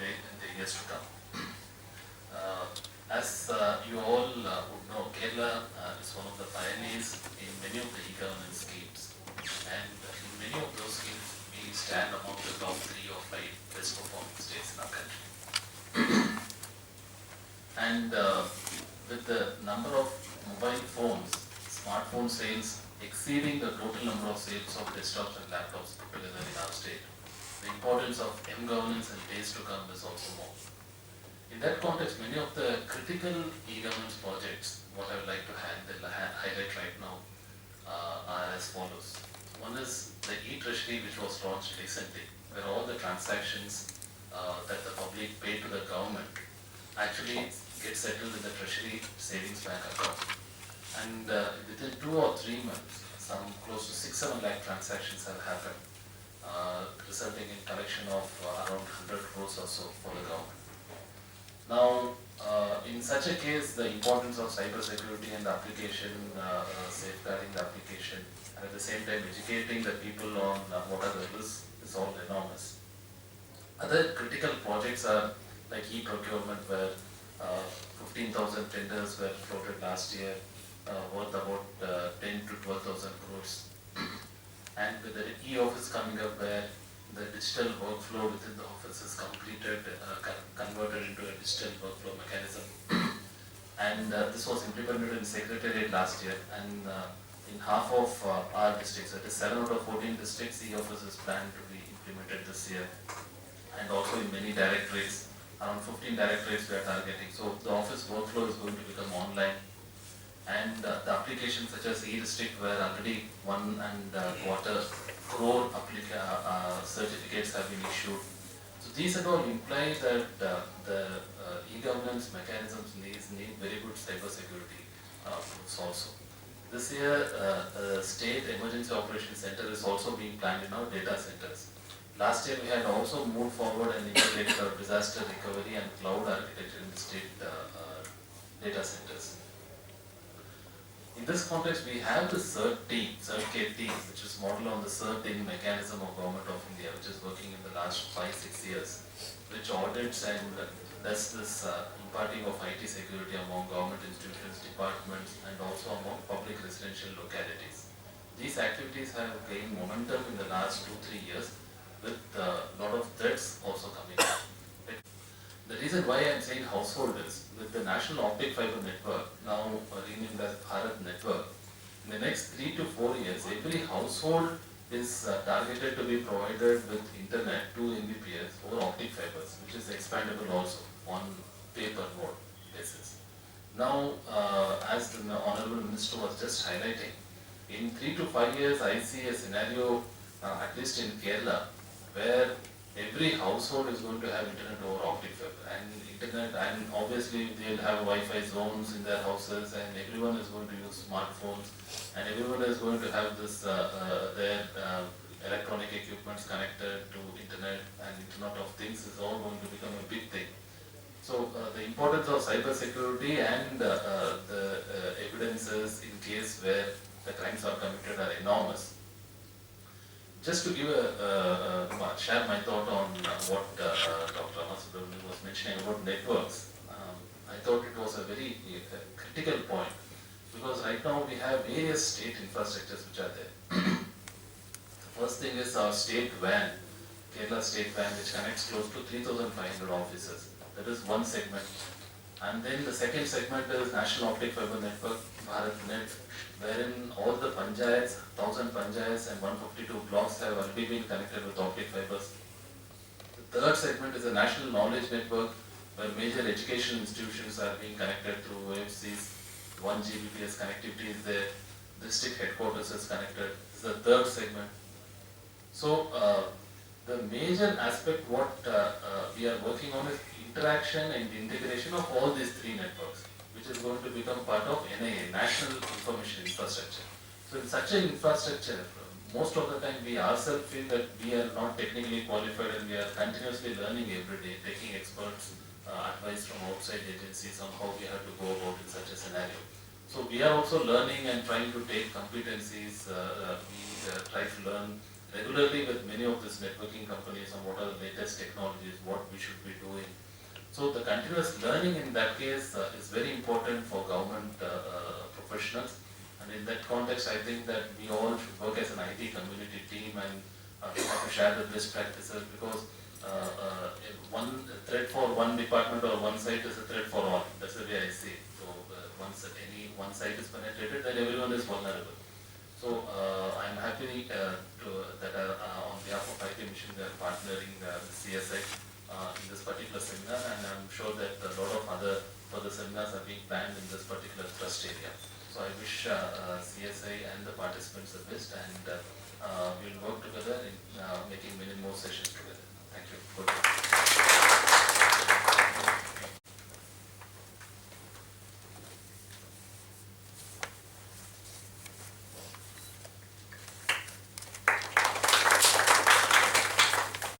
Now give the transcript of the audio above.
in the years to come. As you all would know, Kerala is one of the pioneers in many of the e-governance schemes, and in many of those schemes we stand among the top 3 or 5 best performing states in our country. And with the number of mobile phones, smartphone sales exceeding the total number of sales of desktops and laptops put together in our state, the importance of M-governance and days to come is also more. In that context, many of the critical e-governance projects, what I would like to highlight right now, are as follows. One is the e-treasury, which was launched recently, where all the transactions that the public pay to the government actually get settled in the treasury savings bank account. And within 2 or 3 months, some close to 6-7 lakh transactions have happened, resulting in collection of around 100 crores or so for the government. Now, in such a case, the importance of cyber security and the application, safeguarding the application, and at the same time educating the people on what are the risks is all enormous. Other critical projects are like e-procurement, where 15,000 tenders were floated last year, worth about 10 to 12,000 crores. And with the e-office coming up, where the digital workflow within the office is completed, converted into a digital workflow mechanism. And this was implemented in Secretariat last year, and in half of our districts, that is 7 out of 14 districts, e-office is planned to be implemented this year. And also in many directorates, around 15 directorates we are targeting. So the office workflow is going to become online. And the applications such as e-district, where already 1.25 crore certificates have been issued. So these at all imply that the e-governance mechanisms need very good cyber security proofs also. This year, the State Emergency Operations Center is also being planned in our data centers. Last year, we had also moved forward and integrated our disaster recovery and cloud architecture in the state data centers. In this context, we have the CERT team, which is modeled on the CERT-in mechanism of Government of India, which is working in the last 5-6 years, which audits and does this imparting of IT security among government institutions, departments, and also among public residential localities. These activities have gained momentum in the last 2-3 years, with a lot of threats also coming up. The reason why I am saying household is, with the National Optic Fiber Network, now renamed as Bharat Network, in the next 3 to 4 years, every household is targeted to be provided with internet 2 Mbps over optic fibers, which is expandable also on pay-per-node basis. Now, as the Honorable Minister was just highlighting, in 3 to 5 years, I see a scenario, at least in Kerala, where every household is going to have internet over optic fiber, and internet, and obviously they'll have Wi-Fi zones in their houses, and everyone is going to use smartphones, and everyone is going to have this their electronic equipments connected to internet, and Internet of Things is all going to become a big thing. So the importance of cyber security and the evidences in case where the crimes are committed are enormous. Just to give share my thought on what Dr. Safirulla was mentioning about networks, I thought it was a very critical point, because right now we have various state infrastructures which are there. The first thing is our state WAN, Kerala State WAN, which connects close to 3,500 offices. That is one segment. And then the second segment is National Optic Fiber Network, BharatNet, wherein all the panchayats, 1,000 panchayats and 152 blocks have already been connected with optic fibers. The third segment is a National Knowledge Network, where major educational institutions are being connected through OFCs. 1 Gbps connectivity is there. District headquarters is connected. This is the third segment. So the major aspect what we are working on is interaction and integration of all these 3 networks, which is going to become part of NIA, National Information Infrastructure. So in such an infrastructure, most of the time we ourselves feel that we are not technically qualified, and we are continuously learning every day, taking experts advice from outside agencies on how we have to go about in such a scenario. So we are also learning and trying to take competencies. We try to learn regularly with many of these networking companies on what are the latest technologies, what we should be doing So the continuous learning in that case is very important for government professionals. And in that context, I think that we all should work as an IT community team and we have to share the best practices, because one threat for one department or one site is a threat for all. That's the way I see it. So once any one site is penetrated, then everyone is vulnerable. So I'm happy that on behalf of IT Mission we are partnering with CSI in this particular seminar, and I'm sure that a lot of other further seminars are being planned in this particular thrust area. So I wish CSI and the participants the best, and we'll work together in making many more sessions together.